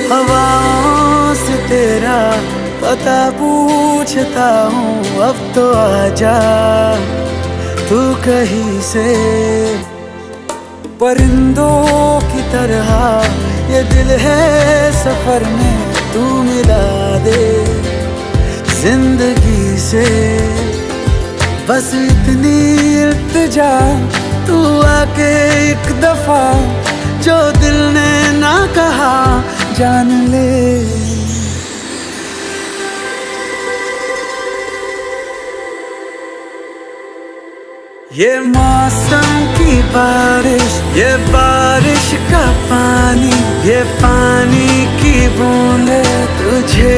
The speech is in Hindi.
हवाओं से तेरा पता पूछता हूँ, अब तो आजा तू कहीं से। परिंदों की तरह ये दिल है सफर में, तू मिला दे जिंदगी से। बस इतनी इल्तिजा, तू आके एक दफा जो दिल ने ना कहा जान ले। ये मौसम की बारिश, ये बारिश का पानी, ये पानी की बूंदे तुझे